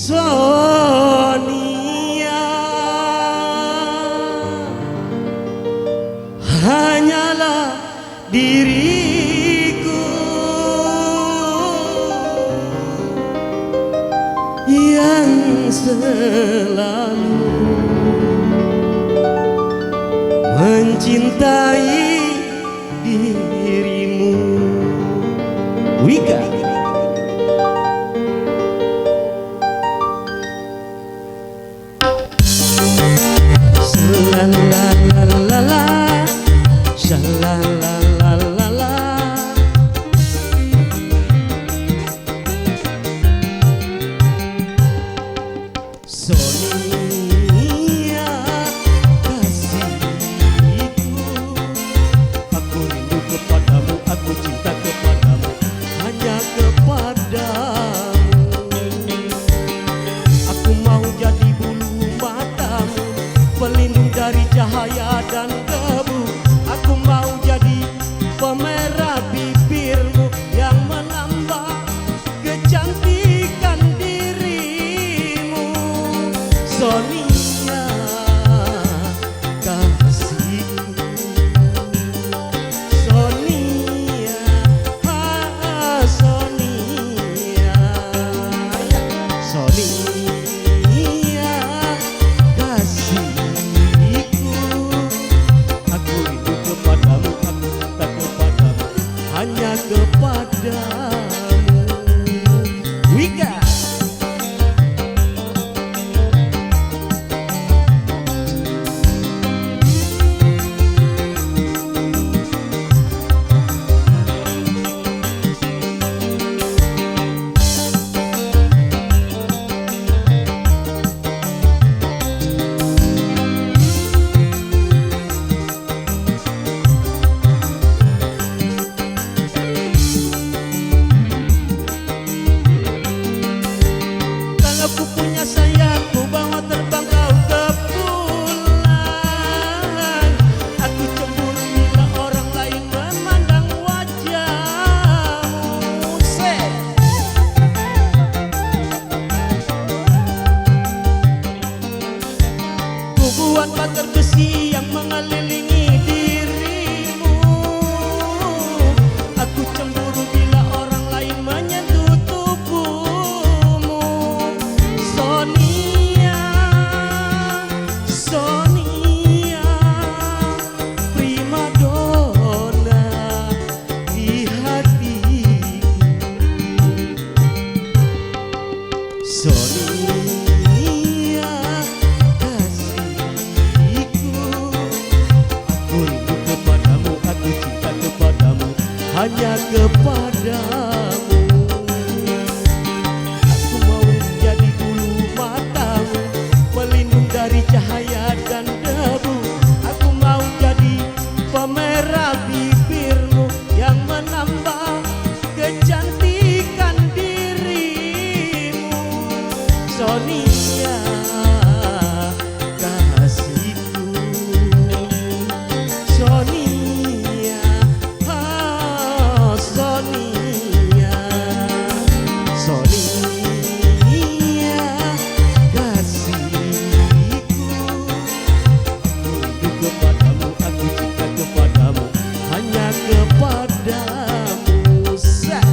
Sonia hanyalah diriku yang selalu mencintai dirimu. Wika. Shalalalalala, shalalalalala. Sonia kasihku, aku rindu kepadamu, aku cinta kepadamu, hanya kepadamu. Aku mau jadi bulu matamu, pelindung dari cahaya dan debu. Aku mau jadi pemerah bibirmu yang menambah kecantikan dirimu. Sonia kasihku, Sonia, Sonia, Sonia kasihku, aku rindu kepadamu, aku cinta kepadamu, hanya kepadamu. Wika. Aku punya sayap, ku bawa terbang kau ke bulan. Aku cemburu bila orang lain memandang wajahmu. Ku buat pagar besi yang mengelilingi dirimu. Aku cemburu bila orang lain menyentuh tubuhmu. Sonia, Sonia, prima donna di hatiku. Sonia kasihku, aku rindu kepadamu, aku cinta kepadamu, hanya kepadamu. Aku mau jadi bulu matamu, pelindung dari cahaya dan debu. Aku mau jadi pemerah bibirmu yang menambah kecantikan dirimu. Sonia kasihku, Sonia, Sonia, Sonia kasihku, aku rindu kepadamu, aku cinta kepadamu, hanya kepadamu. Sa.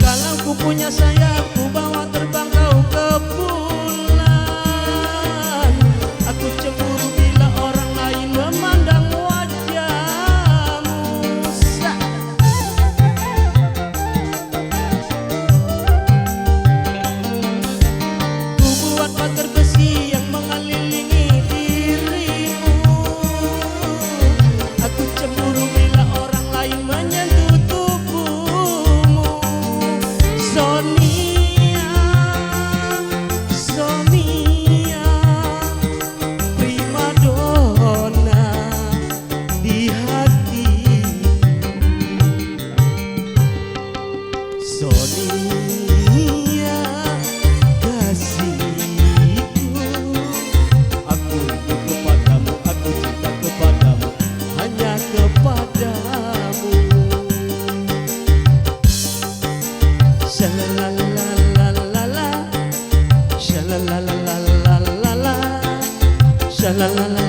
Kalau ku punya sayap, ku bawa terbang kau ke bulan. Aku cemburu bila orang lain memandang wajahmu. Sa. Ku buat pagar besi yang mengelilingi dirimu. Aku cemburu bila orang lain menyentuh tubuhmu. Sonia la la la